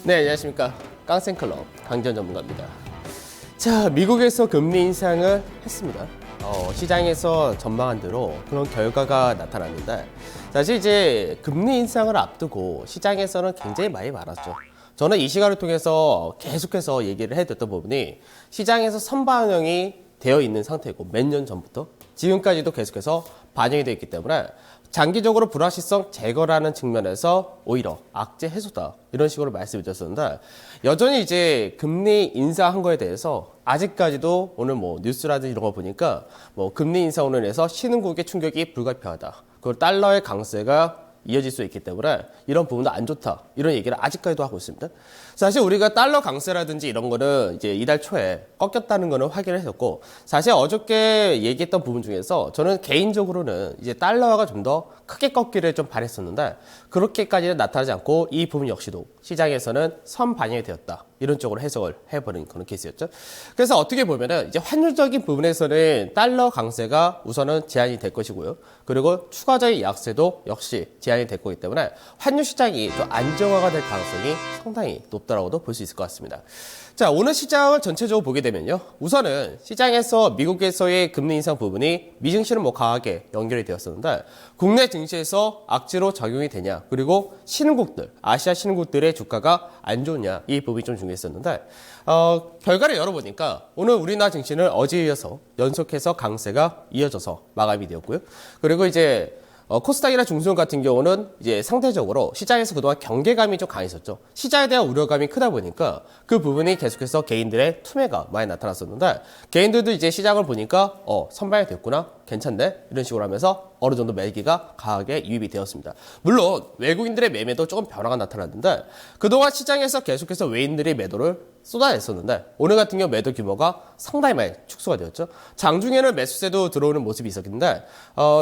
네, 안녕하십니까. 깡센클럽 강전 전문가입니다. 자, 미국에서 금리 인상을 했습니다. 시장에서 전망한 대로 그런 결과가 나타났는데, 사실 이제 금리 인상을 앞두고 시장에서는 굉장히 많이 많았죠. 저는 이 시간을 통해서 계속해서 얘기를 해드렸던 부분이 시장에서 선반영이 되어 있는 상태고, 몇 년 전부터 지금까지도 계속해서 반영이 되어 있기 때문에 장기적으로 불확실성 제거라는 측면에서 오히려 악재 해소다, 이런 식으로 말씀을 드렸었는데, 여전히 이제 금리 인상한 거에 대해서 아직까지도 오늘 뭐 뉴스라든지 이런 거 보니까 뭐 금리 인상으로 인해서 신흥국의 충격이 불가피하다, 그리고 달러의 강세가 이어질 수 있기 때문에 이런 부분도 안 좋다, 이런 얘기를 아직까지도 하고 있습니다. 사실 우리가 달러 강세라든지 이런 거는 이제 이달 초에 꺾였다는 거는 확인을 했었고, 사실 어저께 얘기했던 부분 중에서 저는 개인적으로는 이제 달러가 좀 더 크게 꺾기를 좀 바랬었는데, 그렇게까지는 나타나지 않고 이 부분 역시도 시장에서는 선반영이 되었다, 이런 쪽으로 해석을 해버린 그런 케이스였죠. 그래서 어떻게 보면은 이제 환율적인 부분에서는 달러 강세가 우선은 제한이 될 것이고요. 그리고 추가적인 약세도 역시 제한이 될 거기 때문에 환율 시장이 좀 안정화가 될 가능성이 상당히 높다라고도 볼 수 있을 것 같습니다. 자, 오늘 시장을 전체적으로 보게 되면요, 우선은 시장에서 미국에서의 금리 인상 부분이 미증시는 뭐 강하게 연결이 되었었는데, 국내 증시에서 악재로 적용이 되냐, 그리고 신흥국들, 아시아 신흥국들의 주가가 안 좋냐, 이 부분이 좀 중요했었는데, 결과를 열어보니까 오늘 우리나라 증시는 어제에 이어서 연속해서 강세가 이어져서 마감이 되었고요. 그리고 이제 코스닥이나 중소형 같은 경우는 이제 상대적으로 시장에서 그동안 경계감이 좀 강했었죠. 시장에 대한 우려감이 크다 보니까 그 부분이 계속해서 개인들의 투매가 많이 나타났었는데, 개인들도 이제 시장을 보니까 선반이 됐구나, 괜찮네, 이런 식으로 하면서 어느 정도 매기가 강하게 유입이 되었습니다. 물론 외국인들의 매매도 조금 변화가 나타났는데, 그동안 시장에서 계속해서 외인들이 매도를 쏟아냈었는데, 오늘 같은 경우 매도 규모가 상당히 많이 축소가 되었죠. 장중에는 매수세도 들어오는 모습이 있었는데,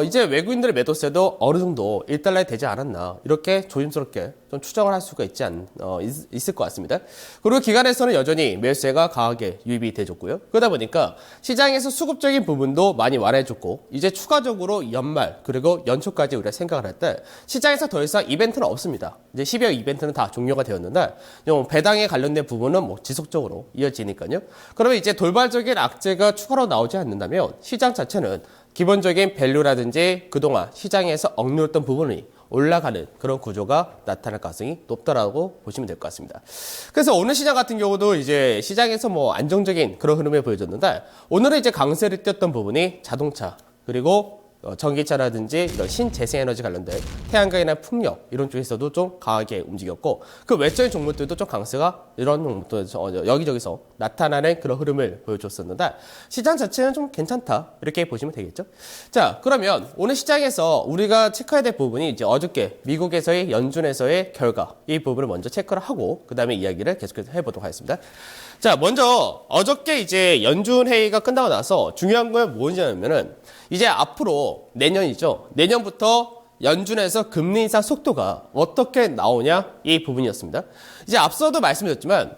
이제 외국인들의 매도세도 어느 정도 1달러에 되지 않았나, 이렇게 조심스럽게 좀 추정을 할 수가 있을 것 같습니다. 그리고 기관에서는 여전히 매수세가 강하게 유입이 돼줬고요. 그러다 보니까 시장에서 수급적인 부분도 많이 완화해줬고, 이제 추가적으로 연말 그리고 연초까지 우리가 생각을 할 때 시장에서 더 이상 이벤트는 없습니다. 이제 12월 이벤트는 다 종료가 되었는데, 배당에 관련된 부분은 뭐 지속적으로 이어지니까요. 그러면 이제 돌발적인 악재가 추가로 나오지 않는다면 시장 자체는 기본적인 밸류라든지 그동안 시장에서 억누렀던 부분이 올라가는 그런 구조가 나타날 가능성이 높다라고 보시면 될 것 같습니다. 그래서 오늘 시장 같은 경우도 이제 시장에서 뭐 안정적인 그런 흐름을 보여줬는데, 오늘은 이제 강세를 띄었던 부분이 자동차, 그리고 전기차라든지 이런 신재생에너지 관련된 태양광이나 풍력, 이런 쪽에서도 좀 강하게 움직였고, 그 외적인 종목들도 좀 강세가 이런 종목들 여기저기서 나타나는 그런 흐름을 보여줬었는데, 시장 자체는 좀 괜찮다, 이렇게 보시면 되겠죠. 자, 그러면 오늘 시장에서 우리가 체크해야 될 부분이 이제 어저께 미국에서의 연준에서의 결과, 이 부분을 먼저 체크를 하고 그 다음에 이야기를 계속해서 해보도록 하겠습니다. 자, 먼저 어저께 이제 연준 회의가 끝나고 나서 중요한 건 뭐냐면은, 이제 앞으로 내년이죠. 내년부터 연준에서 금리 인상 속도가 어떻게 나오냐, 이 부분이었습니다. 이제 앞서도 말씀드렸지만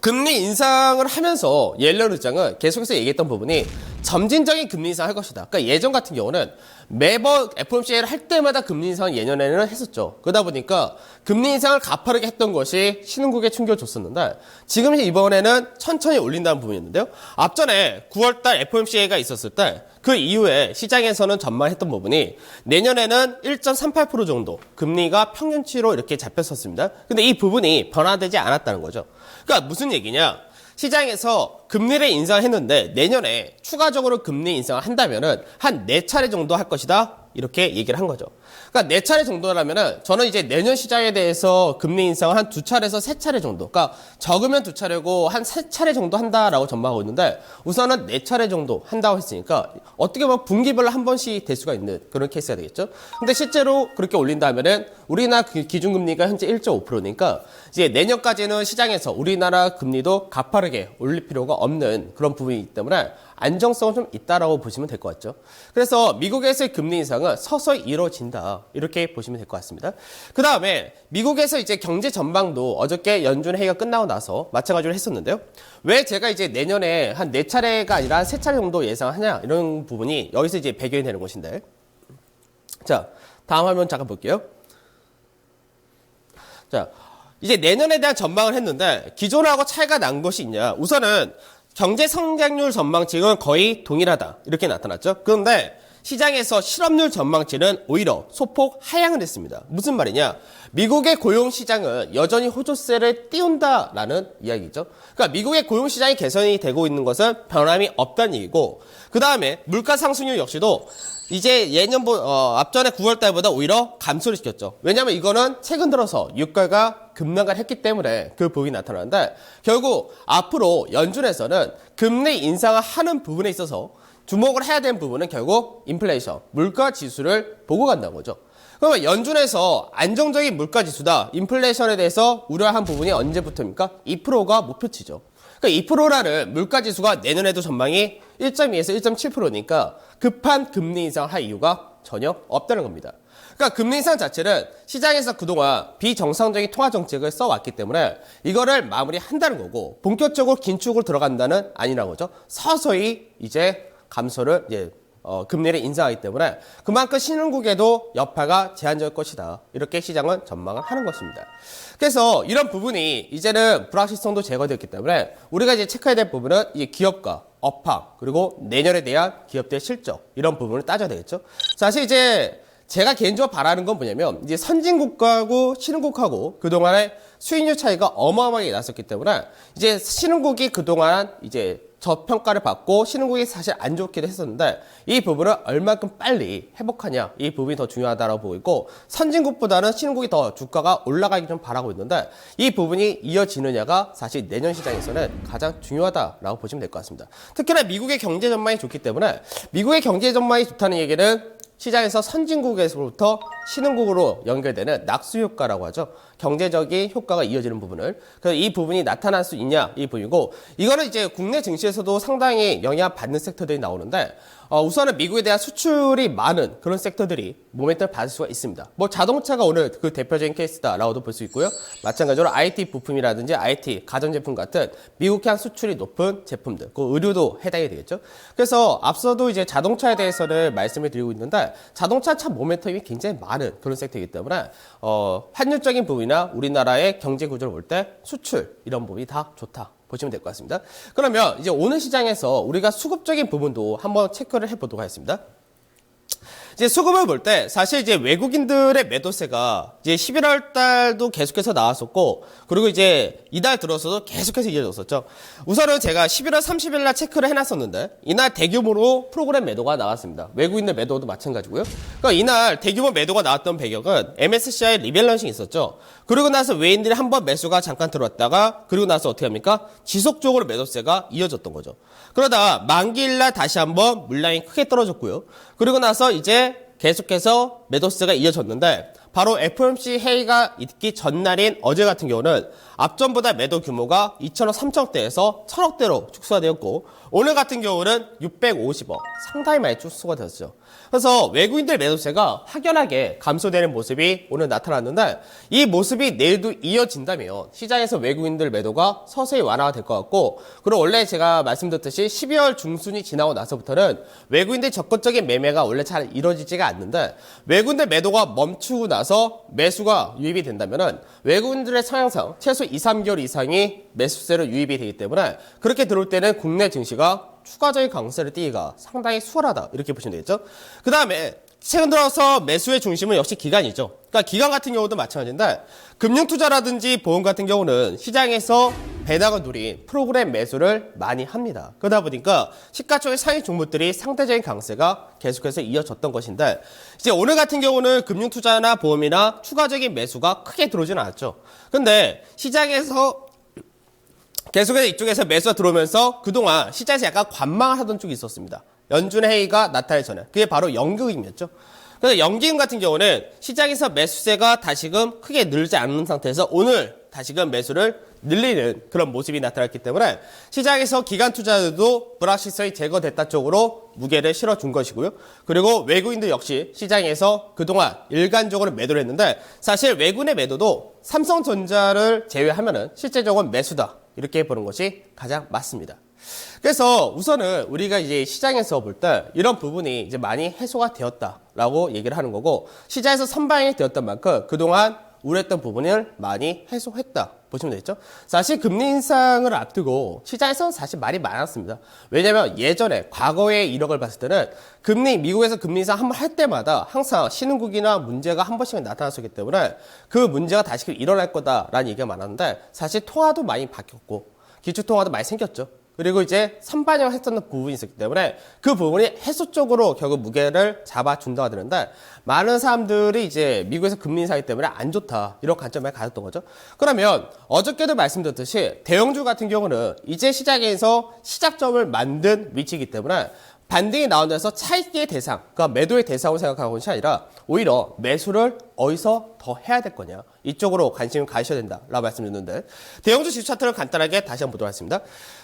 금리 인상을 하면서 옐런 의장은 계속해서 얘기했던 부분이 점진적인 금리 인상을 할 것이다. 그러니까 예전 같은 경우는 매번 FOMC를 할 때마다 금리 인상을 예년에는 했었죠. 그러다 보니까 금리 인상을 가파르게 했던 것이 신흥국에 충격을 줬었는데, 지금 이번에는 천천히 올린다는 부분이었는데요. 앞전에 9월달 FOMC가 있었을 때 그 이후에 시장에서는 전망했던 부분이 내년에는 1.38% 정도 금리가 평균치로 이렇게 잡혔었습니다. 근데 이 부분이 변화되지 않았다는 거죠. 그러니까 무슨 얘기냐? 시장에서 금리를 인상했는데 내년에 추가적으로 금리 인상을 한다면은 한 4차례 정도 할 것이다, 이렇게 얘기를 한 거죠. 그러니까 4차례 정도라면은 저는 이제 내년 시장에 대해서 금리 인상을 한 2차례에서 3차례 정도, 그러니까 적으면 2차례고 한 3차례 정도 한다라고 전망하고 있는데, 우선은 4차례 정도 한다고 했으니까 어떻게 보면 분기별로 한 번씩 될 수가 있는 그런 케이스가 되겠죠. 근데 실제로 그렇게 올린다면은 우리나라 기준금리가 현재 1.5%니까 이제 내년까지는 시장에서 우리나라 금리도 가파르게 올릴 필요가 없는 그런 부분이기 때문에 안정성은 좀 있다라고 보시면 될 것 같죠. 그래서 미국에서의 금리 인상은 서서히 이루어진다, 이렇게 보시면 될 것 같습니다. 그 다음에 미국에서 이제 경제 전망도 어저께 연준 회의가 끝나고 나서 마찬가지로 했었는데요. 왜 제가 이제 내년에 한 4차례가 아니라 한 3차례 정도 예상하냐, 이런 부분이 여기서 이제 배경이 되는 것인데, 자, 다음 화면 잠깐 볼게요. 자, 이제 내년에 대한 전망을 했는데 기존하고 차이가 난 것이 있냐. 우선은 경제 성장률 전망치는 거의 동일하다. 이렇게 나타났죠. 그런데 시장에서 실업률 전망치는 오히려 소폭 하향을 했습니다. 무슨 말이냐? 미국의 고용시장은 여전히 호조세를 띄운다라는 이야기죠. 그러니까 미국의 고용시장이 개선이 되고 있는 것은 변함이 없다는 얘기고, 그 다음에 물가 상승률 역시도 이제 앞전에 9월 달보다 오히려 감소를 시켰죠. 왜냐하면 이거는 최근 들어서 유가가 급락을 했기 때문에 그 부분이 나타나는데, 결국 앞으로 연준에서는 금리 인상을 하는 부분에 있어서 주목을 해야 되는 부분은 결국 인플레이션, 물가 지수를 보고 간다는 거죠. 그러면 연준에서 안정적인 물가 지수다, 인플레이션에 대해서 우려한 부분이 언제부터입니까? 2%가 목표치죠. 그러니까 2%라는 물가 지수가 내년에도 전망이 1.2에서 1.7%니까 급한 금리 인상을 할 이유가 전혀 없다는 겁니다. 그러니까 금리 인상 자체는 시장에서 그동안 비정상적인 통화 정책을 써왔기 때문에 이거를 마무리한다는 거고, 본격적으로 긴축으로 들어간다는 아니라는 거죠. 서서히 이제 감소를 금리를 인상하기 때문에 그만큼 신흥국에도 여파가 제한적일 것이다. 이렇게 시장은 전망을 하는 것입니다. 그래서 이런 부분이 이제는 불확실성도 제거되었기 때문에 우리가 이제 체크해야 될 부분은 이 기업가, 업황, 그리고 내년에 대한 기업들의 실적, 이런 부분을 따져야 되겠죠. 사실 이제 제가 개인적으로 바라는 건 뭐냐면, 이제 선진국하고 신흥국하고 그동안에 수익률 차이가 어마어마하게 났었기 때문에 이제 신흥국이 그동안 이제 저평가를 받고 신흥국이 사실 안 좋기도 했었는데, 이 부분을 얼마큼 빨리 회복하냐, 이 부분이 더 중요하다고 보고 있고, 선진국보다는 신흥국이 더 주가가 올라가기 좀 바라고 있는데, 이 부분이 이어지느냐가 사실 내년 시장에서는 가장 중요하다라고 보시면 될 것 같습니다. 특히나 미국의 경제 전망이 좋기 때문에, 미국의 경제 전망이 좋다는 얘기는 시장에서 선진국에서부터 신흥국으로 연결되는 낙수 효과라고 하죠. 경제적인 효과가 이어지는 부분을. 그래서 이 부분이 나타날 수 있냐, 이 부분이고, 이거는 이제 국내 증시에서도 상당히 영향받는 섹터들이 나오는데, 우선은 미국에 대한 수출이 많은 그런 섹터들이 모멘텀을 받을 수가 있습니다. 뭐 자동차가 오늘 그 대표적인 케이스다라고도 볼 수 있고요. 마찬가지로 IT 부품이라든지 IT 가전제품 같은 미국향 수출이 높은 제품들, 그 의류도 해당이 되겠죠. 그래서 앞서도 이제 자동차에 대해서는 말씀을 드리고 있는데, 자동차 참 모멘텀이 굉장히 많은 그런 섹터이기 때문에 환율적인 부분이나 우리나라의 경제 구조를 볼 때 수출 이런 부분이 다 좋다 보시면 될 것 같습니다. 그러면 이제 오늘 시장에서 우리가 수급적인 부분도 한번 체크를 해보도록 하겠습니다. 이제 수급을 볼 때 사실 이제 외국인들의 매도세가 이제 11월 달도 계속해서 나왔었고, 그리고 이제 이달 들어서도 계속해서 이어졌었죠. 우선은 제가 11월 30일 날 체크를 해놨었는데, 이날 대규모로 프로그램 매도가 나왔습니다. 외국인들 매도도 마찬가지고요. 그러니까 이날 대규모 매도가 나왔던 배경은 MSCI 리밸런싱이 있었죠. 그리고 나서 외인들이 한번 매수가 잠깐 들어왔다가, 그리고 나서 어떻게 합니까? 지속적으로 매도세가 이어졌던 거죠. 그러다 만기일 날 다시 한번 물량이 크게 떨어졌고요. 그리고 나서 이제 계속해서 매도세가 이어졌는데, 바로 FOMC 회의가 있기 전날인 어제 같은 경우는 앞전보다 매도 규모가 2천억, 3천억대에서 1,000억대로 축소가 되었고, 오늘 같은 경우는 650억, 상당히 많이 축소가 되었죠. 그래서 외국인들 매도세가 확연하게 감소되는 모습이 오늘 나타났는데, 이 모습이 내일도 이어진다면 시장에서 외국인들 매도가 서서히 완화가 될 것 같고, 그리고 원래 제가 말씀드렸듯이 12월 중순이 지나고 나서부터는 외국인들 적극적인 매매가 원래 잘 이루어지지가 않는데, 외국인들 매도가 멈추고 나서 매수가 유입이 된다면은 외국인들의 성향상 최소 2, 3개월 이상이 매수세로 유입이 되기 때문에, 그렇게 들어올 때는 국내 증시가 추가적인 강세를 띠기가 상당히 수월하다, 이렇게 보시면 되겠죠. 그 다음에 최근 들어서 매수의 중심은 역시 기관이죠. 그러니까 기관 같은 경우도 마찬가지인데, 금융투자라든지 보험 같은 경우는 시장에서 배당을 누린 프로그램 매수를 많이 합니다. 그러다 보니까 시가총액 상위 종목들이 상대적인 강세가 계속해서 이어졌던 것인데, 이제 오늘 같은 경우는 금융투자나 보험이나 추가적인 매수가 크게 들어오지는 않았죠. 근데 시장에서 계속해서 이쪽에서 매수가 들어오면서 그동안 시장에서 약간 관망을 하던 쪽이 있었습니다. 연준 회의가 나타나기 전에. 그게 바로 연기금이었죠. 그래서 연기금 같은 경우는 시장에서 매수세가 다시금 크게 늘지 않는 상태에서 오늘 다시금 매수를 늘리는 그런 모습이 나타났기 때문에 시장에서 기관 투자자들도 불확실성이 제거됐다 쪽으로 무게를 실어준 것이고요. 그리고 외국인들 역시 시장에서 그동안 일관적으로 매도를 했는데, 사실 외국인의 매도도 삼성전자를 제외하면은 실제적으로 매수다, 이렇게 보는 것이 가장 맞습니다. 그래서 우선은 우리가 이제 시장에서 볼 때 이런 부분이 이제 많이 해소가 되었다라고 얘기를 하는 거고, 시장에서 선방이 되었던 만큼 그동안 우려했던 부분을 많이 해소했다 보시면 되겠죠. 사실 금리 인상을 앞두고 시장에서는 사실 말이 많았습니다. 왜냐하면 예전에 과거의 이력을 봤을 때는 미국에서 금리 인상 한 번 할 때마다 항상 신흥국이나 문제가 한 번씩은 나타났었기 때문에 그 문제가 다시 일어날 거다라는 얘기가 많았는데 사실 통화도 많이 바뀌었고 기축 통화도 많이 생겼죠. 그리고 이제 선반영을 했었던 부분이 있었기 때문에 그 부분이 해소 쪽으로 결국 무게를 잡아준다가 되는데 많은 사람들이 이제 미국에서 금리 인상이기 때문에 안 좋다 이런 관점을 가졌던 거죠. 그러면 어저께도 말씀드렸듯이 대형주 같은 경우는 이제 시장에서 시작점을 만든 위치이기 때문에 반등이 나온 데서 차익의 대상, 그러니까 매도의 대상으로 생각하는 것이 아니라 오히려 매수를 어디서 더 해야 될 거냐 이쪽으로 관심을 가셔야 된다라고 말씀드렸는데 대형주 지수 차트를 간단하게 다시 한번 보도록 하겠습니다.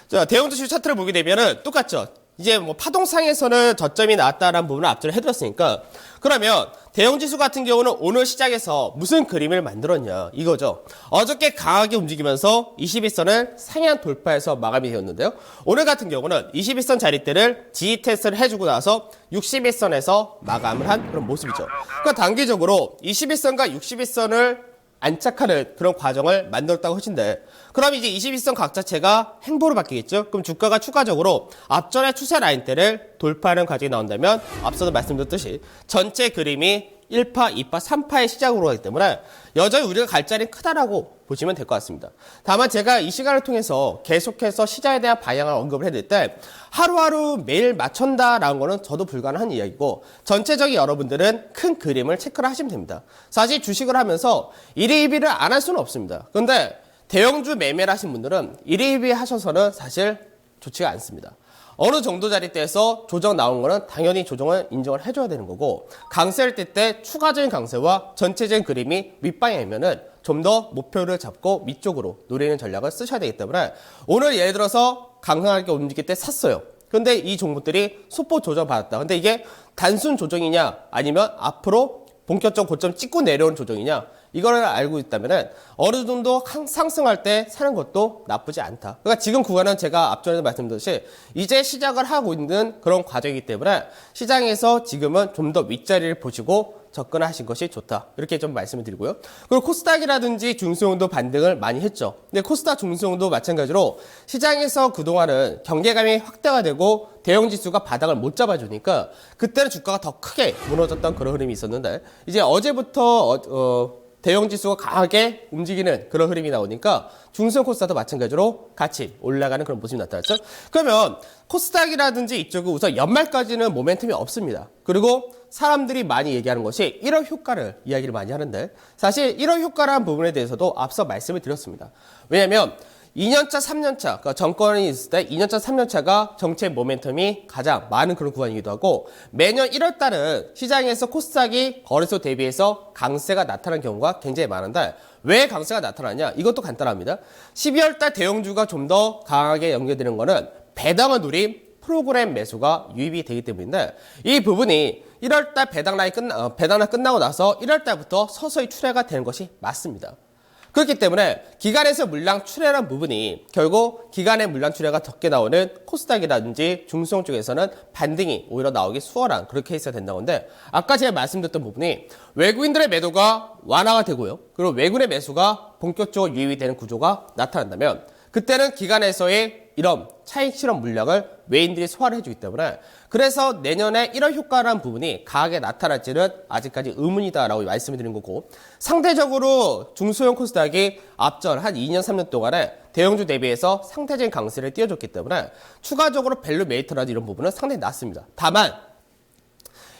자, 대형주 지수 차트를 보게 되면은 똑같죠. 이제 뭐 파동상에서는 저점이 나왔다라는 부분을 앞전에 해드렸으니까 그러면 대형지수 같은 경우는 오늘 시장에서 무슨 그림을 만들었냐 이거죠. 어저께 강하게 움직이면서 21선을 상향 돌파해서 마감이 되었는데요. 오늘 같은 경우는 21선 자리대를 지지 테스트를 해주고 나서 61선에서 마감을 한 그런 모습이죠. 그러니까 단기적으로 21선과 61선을 안착하는 그런 과정을 만들었다고 하신데 그럼 이제 21선 각 자체가 행보로 바뀌겠죠. 그럼 주가가 추가적으로 앞전의 추세 라인대를 돌파하는 과정이 나온다면 앞서도 말씀드렸듯이 전체 그림이 1파, 2파, 3파의 시작으로 하기 때문에 여전히 우리가 갈 자리는 크다라고 보시면 될 것 같습니다. 다만 제가 이 시간을 통해서 계속해서 시장에 대한 방향을 언급을 해드릴 때 하루하루 매일 맞춘다라는 거는 저도 불가능한 이야기고 전체적인 여러분들은 큰 그림을 체크를 하시면 됩니다. 사실 주식을 하면서 1위 2위를 안 할 수는 없습니다. 그런데 대형주 매매를 하신 분들은 1위 2위 하셔서는 사실 좋지가 않습니다. 어느 정도 자리대에서 조정 나온 거는 당연히 조정을 인정을 해줘야 되는 거고 강세를 뜰 때 추가적인 강세와 전체적인 그림이 윗방향이면은 좀 더 목표를 잡고 위쪽으로 노리는 전략을 쓰셔야 되기 때문에 오늘 예를 들어서 강하게 움직일 때 샀어요. 근데 이 종목들이 소폭 조정 받았다. 근데 이게 단순 조정이냐 아니면 앞으로 본격적 고점 찍고 내려오는 조정이냐 이거를 알고 있다면 어느 정도 상승할 때 사는 것도 나쁘지 않다. 그러니까 지금 구간은 제가 앞전에도 말씀드렸듯이 이제 시작을 하고 있는 그런 과정이기 때문에 시장에서 지금은 좀 더 윗자리를 보시고 접근하신 것이 좋다. 이렇게 좀 말씀을 드리고요. 그리고 코스닥이라든지 중소형도 반등을 많이 했죠. 근데 코스닥 중소형도 마찬가지로 시장에서 그동안은 경계감이 확대가 되고 대형지수가 바닥을 못 잡아주니까 그때는 주가가 더 크게 무너졌던 그런 흐름이 있었는데 이제 어제부터 대형지수가 강하게 움직이는 그런 흐름이 나오니까 중소형 코스닥도 마찬가지로 같이 올라가는 그런 모습이 나타났죠. 그러면 코스닥이라든지 이쪽은 우선 연말까지는 모멘텀이 없습니다. 그리고 사람들이 많이 얘기하는 것이 1월 효과를 이야기를 많이 하는데 사실 1월 효과라는 부분에 대해서도 앞서 말씀을 드렸습니다. 왜냐하면 2년차, 3년차, 그러니까 정권이 있을 때 2년차, 3년차가 정책 모멘텀이 가장 많은 그런 구간이기도 하고 매년 1월 달은 시장에서 코스닥이 거래소 대비해서 강세가 나타나는 경우가 굉장히 많은데 왜 강세가 나타나냐? 이것도 간단합니다. 12월 달 대형주가 좀 더 강하게 연결되는 거는 배당을 누린 프로그램 매수가 유입이 되기 때문인데 이 부분이 1월 달 배당날 끝나고 나서 1월 달부터 서서히 출회가 되는 것이 맞습니다. 그렇기 때문에 기간에서 물량 출회라는 부분이 결국 기간의 물량 출회가 적게 나오는 코스닥이라든지 중소형 쪽에서는 반등이 오히려 나오기 수월한 그런 케이스가 된다고 하는데 아까 제가 말씀드렸던 부분이 외국인들의 매도가 완화가 되고요. 그리고 외국인의 매수가 본격적으로 유입이 되는 구조가 나타난다면 그때는 기간에서의 이런 차익 실험 물량을 외인들이 소화를 해주기 때문에 그래서 내년에 1월 효과라는 부분이 강하게 나타날지는 아직까지 의문이다라고 말씀을 드린 거고 상대적으로 중소형 코스닥이 앞전 한 2년 3년 동안에 대형주 대비해서 상대적인 강세를 띄워줬기 때문에 추가적으로 밸류 메이터라든지 이런 부분은 상당히 낮습니다. 다만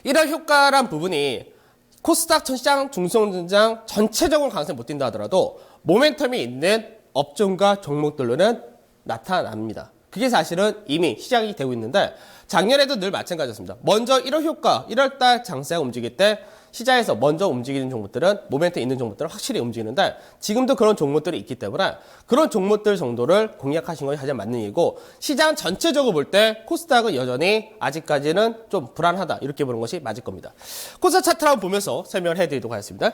1월 효과라는 부분이 코스닥 시장 중소형 증장 전체적으로 강세 못 띈다 하더라도 모멘텀이 있는 업종과 종목들로는 나타납니다. 그게 사실은 이미 시작이 되고 있는데 작년에도 늘 마찬가지였습니다. 먼저 1월 효과, 1월 달 장세가 움직일 때 시장에서 먼저 움직이는 종목들은 모멘텀 있는 종목들은 확실히 움직이는데 지금도 그런 종목들이 있기 때문에 그런 종목들 정도를 공략하신 것이 가장 맞는 얘기고 시장 전체적으로 볼 때 코스닥은 여전히 아직까지는 좀 불안하다 이렇게 보는 것이 맞을 겁니다. 코스닥 차트를 한번 보면서 설명을 해드리도록 하겠습니다.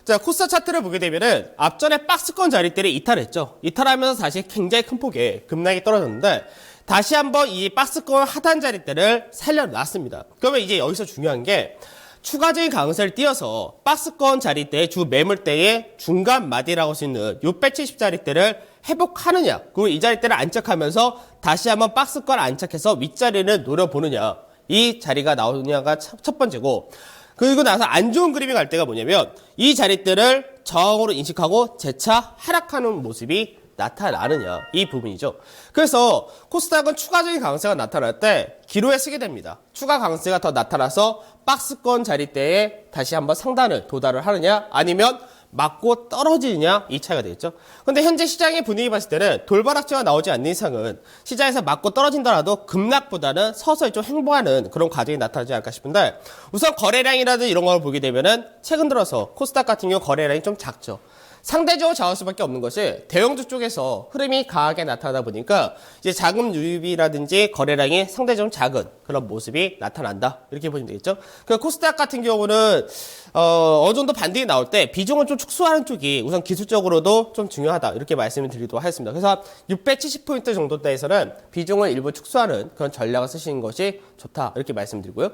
자, 코스닥 차트를 보게 되면은 앞전에 박스권 자리대를 이탈했죠. 이탈하면서 사실 굉장히 큰 폭의 급락이 떨어졌는데 다시 한번 이 박스권 하단 자리대를 살려놨습니다. 그러면 이제 여기서 중요한 게 추가적인 강세를 띄어서 박스권 자리대 주 매물대의 중간 마디라고 할 수 있는 670자리대를 회복하느냐, 그리고 이 자리대를 안착하면서 다시 한번 박스권 안착해서 윗자리를 노려보느냐, 이 자리가 나오느냐가 첫 번째고, 그리고 나서 안 좋은 그림이 갈 때가 뭐냐면 이 자리대를 저항으로 인식하고 재차 하락하는 모습이 나타나느냐, 이 부분이죠. 그래서 코스닥은 추가적인 강세가 나타날 때 기로에 쓰게 됩니다. 추가 강세가 더 나타나서 박스권 자리대에 다시 한번 상단을 도달을 하느냐, 아니면 맞고 떨어지느냐, 이 차이가 되겠죠. 근데 현재 시장의 분위기 봤을 때는 돌발악재가 나오지 않는 이상은 시장에서 맞고 떨어진다라도 급락보다는 서서히 좀 행보하는 그런 과정이 나타나지 않을까 싶은데, 우선 거래량이라든지 이런 걸 보게 되면은 최근 들어서 코스닥 같은 경우 거래량이 좀 작죠. 상대적으로 작을 수밖에 없는 것이 대형주 쪽에서 흐름이 강하게 나타나다 보니까 이제 자금 유입이라든지 거래량이 상대적으로 작은 그런 모습이 나타난다, 이렇게 보시면 되겠죠. 그 코스닥 같은 경우는 어느 정도 반등이 나올 때 비중을 좀 축소하는 쪽이 우선 기술적으로도 좀 중요하다, 이렇게 말씀을 드리도록 하겠습니다. 그래서 670포인트 정도 대에서는 비중을 일부 축소하는 그런 전략을 쓰시는 것이 좋다, 이렇게 말씀드리고요.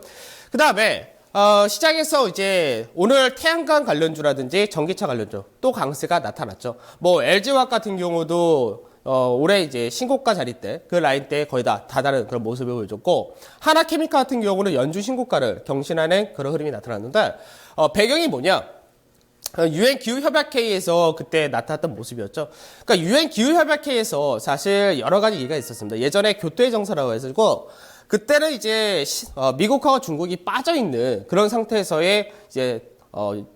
그 다음에 시장에서 이제 오늘 태양광 관련주라든지 전기차 관련주 또 강세가 나타났죠. 뭐 LG화학 같은 경우도 올해 이제 신고가 자리대 그 라인대에 거의 다 다다른 그런 모습을 보여줬고, 하나케미칼 같은 경우는 연중 신고가를 경신하는 그런 흐름이 나타났는데, 배경이 뭐냐? 유엔 기후협약회의에서 그때 나타났던 모습이었죠. 그러니까 유엔 기후협약회의에서 사실 여러 가지 얘기가 있었습니다. 예전에 교토의 정서라고 해가지고 그때는 이제 미국하고 중국이 빠져 있는 그런 상태에서의 이제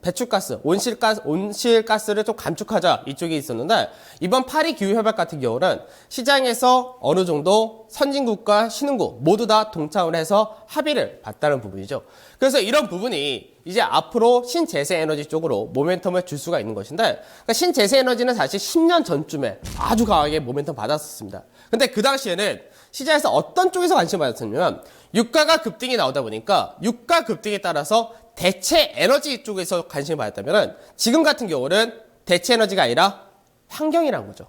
배출가스, 온실가스를 좀 감축하자, 이쪽이 있었는데, 이번 파리 기후협약 같은 경우는 시장에서 어느 정도 선진국과 신흥국 모두 다 동참을 해서 합의를 봤다는 부분이죠. 그래서 이런 부분이 이제 앞으로 신재생 에너지 쪽으로 모멘텀을 줄 수가 있는 것인데, 그러니까 신재생 에너지는 사실 10년 전쯤에 아주 강하게 모멘텀 받았었습니다. 근데 그 당시에는 시장에서 어떤 쪽에서 관심을 받았냐면, 유가가 급등이 나오다 보니까 유가 급등에 따라서 대체 에너지 쪽에서 관심을 받았다면, 지금 같은 경우는 대체 에너지가 아니라 환경이라는 거죠.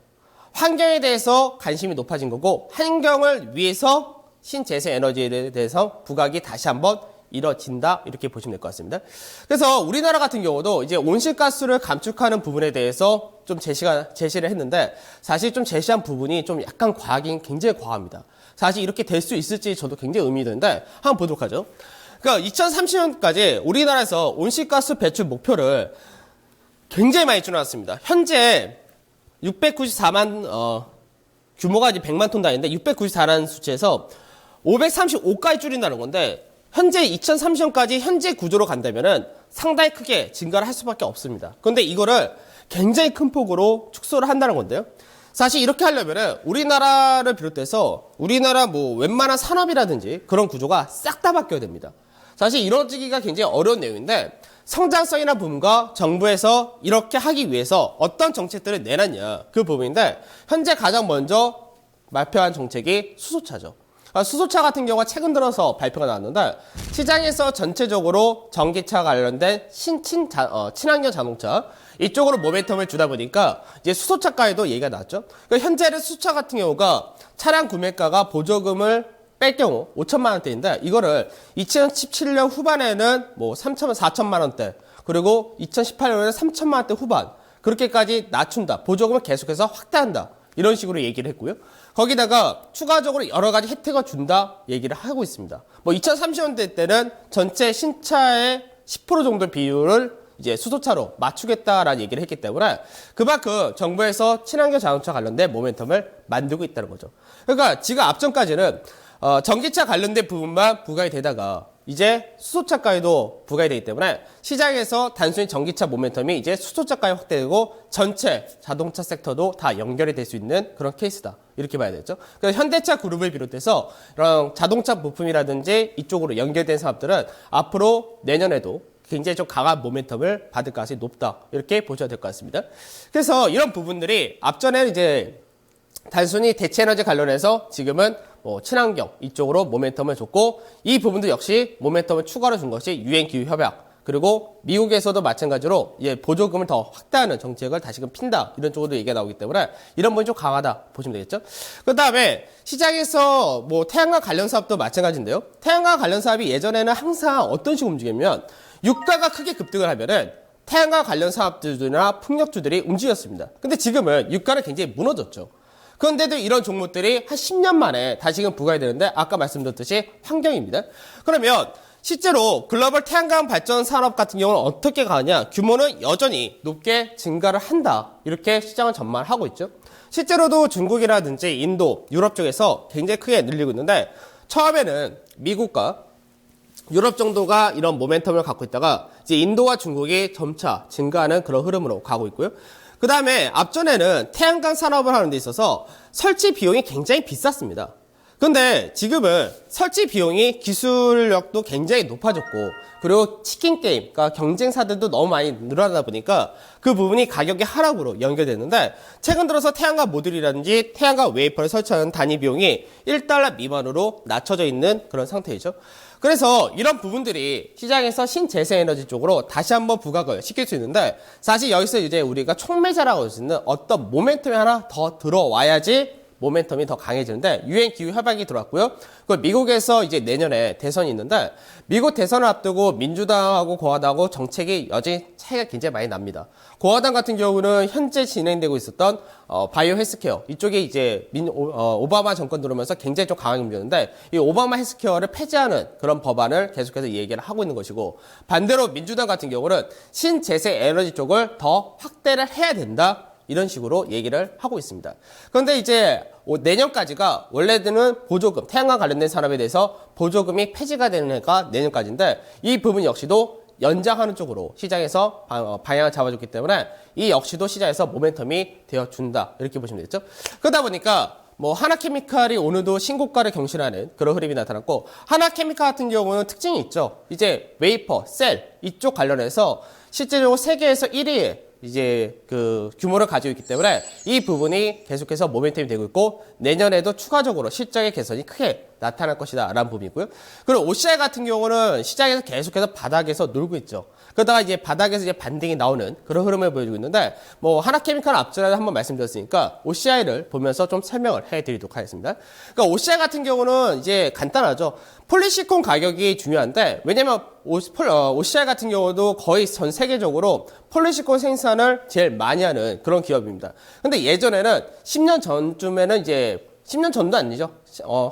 환경에 대해서 관심이 높아진 거고, 환경을 위해서 신재생 에너지에 대해서 부각이 다시 한번 이뤄진다, 이렇게 보시면 될 것 같습니다. 그래서 우리나라 같은 경우도 이제 온실가스를 감축하는 부분에 대해서 좀 제시를 했는데, 사실 좀 제시한 부분이 좀 약간 과하긴 굉장히 과합니다. 사실 이렇게 될 수 있을지 저도 굉장히 의문이 드는데, 한번 보도록 하죠. 그러니까 2030년까지 우리나라에서 온실가스 배출 목표를 굉장히 많이 줄여놨습니다. 현재 694만 규모가 이제 100만 톤 단위인데 694라는 수치에서 535까지 줄인다는 건데, 현재 2030년까지 현재 구조로 간다면은 상당히 크게 증가를 할 수밖에 없습니다. 그런데 이거를 굉장히 큰 폭으로 축소를 한다는 건데요. 사실 이렇게 하려면은 우리나라를 비롯해서 우리나라 뭐 웬만한 산업이라든지 그런 구조가 싹 다 바뀌어야 됩니다. 사실 이루어지기가 굉장히 어려운 내용인데, 성장성이나 부분과 정부에서 이렇게 하기 위해서 어떤 정책들을 내놨냐, 그 부분인데, 현재 가장 먼저 발표한 정책이 수소차죠. 수소차 같은 경우가 최근 들어서 발표가 나왔는데, 시장에서 전체적으로 전기차 관련된 친환경 자동차 이쪽으로 모멘텀을 주다 보니까 이제 수소차가에도 얘기가 나왔죠. 그러니까 현재는 수소차 같은 경우가 차량 구매가가 보조금을 뺄 경우 5천만 원대인데, 이거를 2017년 후반에는 뭐 3천만, 4천만 원대, 그리고 2018년에는 3천만 원대 후반, 그렇게까지 낮춘다. 보조금을 계속해서 확대한다, 이런 식으로 얘기를 했고요. 거기다가 추가적으로 여러 가지 혜택을 준다 얘기를 하고 있습니다. 뭐 2030년대 때는 전체 신차의 10% 정도 비율을 이제 수소차로 맞추겠다라는 얘기를 했기 때문에 그만큼 정부에서 친환경 자동차 관련된 모멘텀을 만들고 있다는 거죠. 그러니까 지금 앞전까지는 전기차 관련된 부분만 부각이 되다가 이제 수소차가에도 부각이 되기 때문에 시장에서 단순히 전기차 모멘텀이 이제 수소차가에 확대되고 전체 자동차 섹터도 다 연결이 될 수 있는 그런 케이스다, 이렇게 봐야 되겠죠. 그래서 현대차 그룹을 비롯해서 이런 자동차 부품이라든지 이쪽으로 연결된 사업들은 앞으로 내년에도 굉장히 좀 강한 모멘텀을 받을 가능성이 높다, 이렇게 보셔야 될 것 같습니다. 그래서 이런 부분들이 앞전에는 이제 단순히 대체 에너지 관련해서 지금은 뭐 친환경 이쪽으로 모멘텀을 줬고, 이 부분도 역시 모멘텀을 추가로 준 것이 유엔 기후 협약, 그리고 미국에서도 마찬가지로 이제 보조금을 더 확대하는 정책을 다시금 핀다, 이런 쪽으로 얘기가 나오기 때문에 이런 부분이 좀 강하다 보시면 되겠죠. 그 다음에 시장에서 뭐 태양광 관련 사업도 마찬가지인데요. 태양광 관련 사업이 예전에는 항상 어떤 식으로 움직이냐면 유가가 크게 급등을 하면은 태양광 관련 사업들이나 풍력주들이 움직였습니다. 근데 지금은 유가는 굉장히 무너졌죠. 그런데도 이런 종목들이 한 10년 만에 다시금 부각이 되는데 아까 말씀드렸듯이 환경입니다. 그러면 실제로 글로벌 태양광 발전 산업 같은 경우는 어떻게 가느냐? 규모는 여전히 높게 증가를 한다. 이렇게 시장은 전망을 하고 있죠. 실제로도 중국이라든지 인도, 유럽 쪽에서 굉장히 크게 늘리고 있는데 처음에는 미국과 유럽 정도가 이런 모멘텀을 갖고 있다가 이제 인도와 중국이 점차 증가하는 그런 흐름으로 가고 있고요. 그 다음에 앞전에는 태양광 산업을 하는 데 있어서 설치 비용이 굉장히 비쌌습니다. 근데 지금은 설치 비용이 기술력도 굉장히 높아졌고 그리고 치킨 게임, 그러니까 경쟁사들도 너무 많이 늘어나다 보니까 그 부분이 가격의 하락으로 연결됐는데 최근 들어서 태양광 모듈이라든지 태양광 웨이퍼를 설치하는 단위 비용이 1달러 미만으로 낮춰져 있는 그런 상태이죠. 그래서 이런 부분들이 시장에서 신재생 에너지 쪽으로 다시 한번 부각을 시킬 수 있는데 사실 여기서 이제 우리가 촉매자라고 할 수 있는 어떤 모멘텀이 하나 더 들어와야지 모멘텀이 더 강해지는데 유엔 기후 협약이 들어왔고요. 그 미국에서 이제 내년에 대선이 있는데 미국 대선을 앞두고 민주당하고 공화당하고 정책이 여전히 차이가 굉장히 많이 납니다. 공화당 같은 경우는 현재 진행되고 있었던 바이오 헬스케어 이쪽에 이제 오바마 정권 들어오면서 굉장히 좀 강하게 움직였는데 이 오바마 헬스케어를 폐지하는 그런 법안을 계속해서 얘기를 하고 있는 것이고 반대로 민주당 같은 경우는 신재생 에너지 쪽을 더 확대를 해야 된다. 이런 식으로 얘기를 하고 있습니다. 그런데 이제 내년까지가 원래는 보조금, 태양광 관련된 산업에 대해서 보조금이 폐지가 되는 해가 내년까지인데 이 부분 역시도 연장하는 쪽으로 시장에서 방향을 잡아줬기 때문에 이 역시도 시장에서 모멘텀이 되어준다. 이렇게 보시면 되겠죠. 그러다 보니까 뭐 하나케미칼이 오늘도 신고가를 경신하는 그런 흐름이 나타났고 하나케미칼 같은 경우는 특징이 있죠. 이제 웨이퍼, 셀 이쪽 관련해서 실제적으로 세계에서 1위에 이제 그 규모를 가지고 있기 때문에 이 부분이 계속해서 모멘텀이 되고 있고 내년에도 추가적으로 실적의 개선이 크게 나타날 것이다 라는 부분이고요. 그리고 OCI 같은 경우는 시장에서 계속해서 바닥에서 놀고 있죠. 그러다가 이제 바닥에서 이제 반등이 나오는 그런 흐름을 보여주고 있는데 뭐 하나케미칼 앞전에 한번 말씀드렸으니까 OCI를 보면서 좀 설명을 해드리도록 하겠습니다. 그러니까 OCI 같은 경우는 이제 간단하죠. 폴리시콘 가격이 중요한데 왜냐면 OCI 같은 경우도 거의 전 세계적으로 폴리시콘 생산을 제일 많이 하는 그런 기업입니다. 근데 예전에는 10년 전쯤에는 이제 10년 전도 아니죠.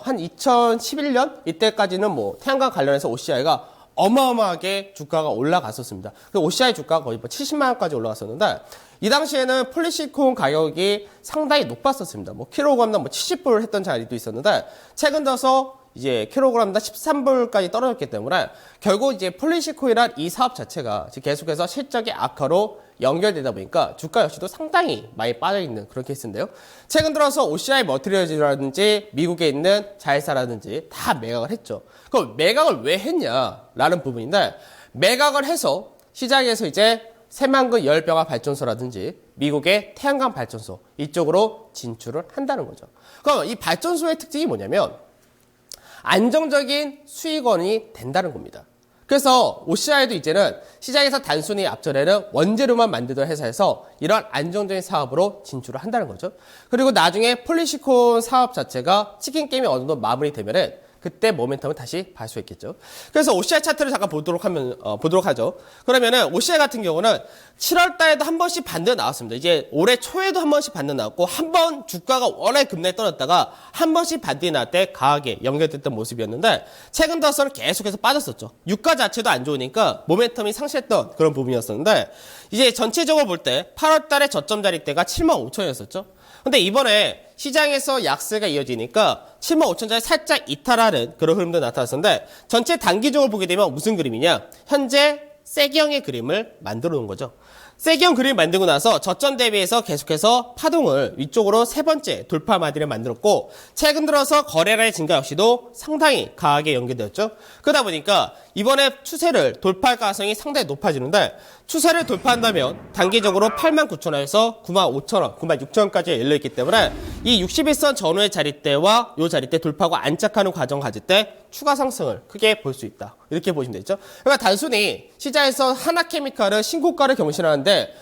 한 2011년 이때까지는 뭐 태양광 관련해서 OCI가 어마어마하게 주가가 올라갔었습니다. 그 OCI 주가가 거의 70만 원까지 올라갔었는데 이 당시에는 폴리시콘 가격이 상당히 높았었습니다. 뭐 킬로그램당 뭐 70불을 했던 자리도 있었는데 최근 들어서 이제 킬로그램당 13불까지 떨어졌기 때문에 결국 이제 폴리시콘이란 이 사업 자체가 계속해서 실적의 악화로 연결되다 보니까 주가 역시도 상당히 많이 빠져있는 그런 케이스인데요. 최근 들어서 OCI 머티리얼즈라든지 미국에 있는 자회사라든지 다 매각을 했죠. 그럼 매각을 왜 했냐라는 부분인데 매각을 해서 시장에서 이제 새만금 열병합 발전소라든지 미국의 태양광 발전소 이쪽으로 진출을 한다는 거죠. 그럼 이 발전소의 특징이 뭐냐면 안정적인 수익원이 된다는 겁니다. 그래서 OCI도 이제는 시장에서 단순히 앞전에는 원재료만 만들던 회사에서 이런 안정적인 사업으로 진출을 한다는 거죠. 그리고 나중에 폴리시콘 사업 자체가 치킨 게임이 어느 정도 마무리되면은 그때 모멘텀을 다시 볼 수 있겠죠. 그래서 OCI 차트를 잠깐 보도록 하죠. 그러면은 OCI 같은 경우는 7월 달에도 한 번씩 반등 나왔습니다. 이제 올해 초에도 한 번씩 반등 나왔고 한 번 주가가 워낙 급락에 떨어졌다가 한 번씩 반등이 나올 때 강하게 연결됐던 모습이었는데 최근 들어서는 계속해서 빠졌었죠. 유가 자체도 안 좋으니까 모멘텀이 상실했던 그런 부분이었었는데 이제 전체적으로 볼 때 8월 달에 저점 자리대가 75,000원이었었죠. 근데 이번에 시장에서 약세가 이어지니까 75,000원짜리 살짝 이탈하는 그런 흐름도 나타났었는데 전체 단기적으로 보게 되면 무슨 그림이냐? 현재 세기형의 그림을 만들어 놓은 거죠. 세기형 그림을 만들고 나서 저점 대비해서 계속해서 파동을 위쪽으로 세 번째 돌파 마디를 만들었고 최근 들어서 거래량의 증가 역시도 상당히 강하게 연계되었죠. 그러다 보니까 이번에 추세를 돌파할 가능성이 상당히 높아지는데 추세를 돌파한다면 단기적으로 89,000원에서 95,000원, 96,000원까지 열려있기 때문에 이 61선 전후의 자리대와 이 자리대 돌파하고 안착하는 과정 가질 때 추가 상승을 크게 볼 수 있다. 이렇게 보시면 되죠. 그러니까 단순히 시장에서 하나케미칼은 신고가를 경신하는데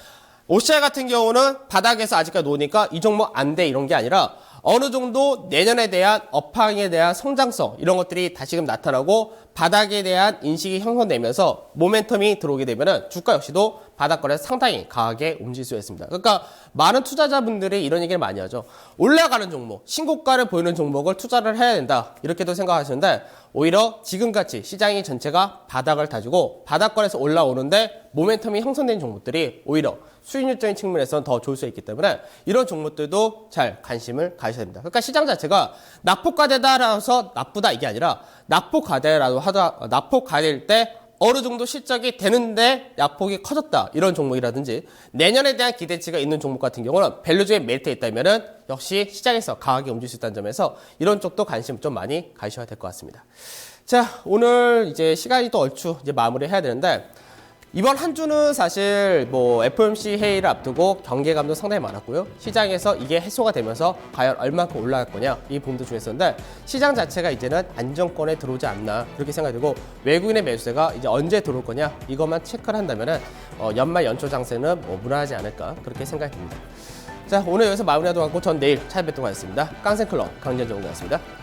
OCI 같은 경우는 바닥에서 아직까지 놓으니까 이 종목 안 돼 이런 게 아니라 어느 정도 내년에 대한 업황에 대한 성장성 이런 것들이 다시금 나타나고 바닥에 대한 인식이 형성되면서 모멘텀이 들어오게 되면은 주가 역시도 바닥권에서 상당히 강하게 움직일 수 있습니다. 그러니까 많은 투자자분들이 이런 얘기를 많이 하죠. 올라가는 종목, 신고가를 보이는 종목을 투자를 해야 된다. 이렇게도 생각하시는데 오히려 지금같이 시장이 전체가 바닥을 다지고 바닥권에서 올라오는데 모멘텀이 형성된 종목들이 오히려 수익률적인 측면에서는 더 좋을 수 있기 때문에 이런 종목들도 잘 관심을 가셔야 됩니다. 그러니까 시장 자체가 낙폭과대다라서 나쁘다 이게 아니라 낙폭과대일 때 어느 정도 실적이 되는데 약폭이 커졌다 이런 종목이라든지 내년에 대한 기대치가 있는 종목 같은 경우는 밸류주에 메리트가 있다면은 역시 시장에서 강하게 움직일 수 있다는 점에서 이런 쪽도 관심 좀 많이 가셔야 될 것 같습니다. 자, 오늘 이제 시간이 또 얼추 이제 마무리해야 되는데 이번 한 주는 사실 뭐 FOMC 회의를 앞두고 경계감도 상당히 많았고요. 시장에서 이게 해소가 되면서 과연 얼마큼 올라갈 거냐 이 부분도 중요했었는데 시장 자체가 이제는 안정권에 들어오지 않나 그렇게 생각이 들고 외국인의 매수세가 이제 언제 들어올 거냐 이것만 체크를 한다면은 연말 연초 장세는 뭐 무난하지 않을까 그렇게 생각이 듭니다. 자, 오늘 여기서 마무리하도록 하고 전 내일 찾아뵙도록 하겠습니다. 깡생클럽 강전정우였습니다.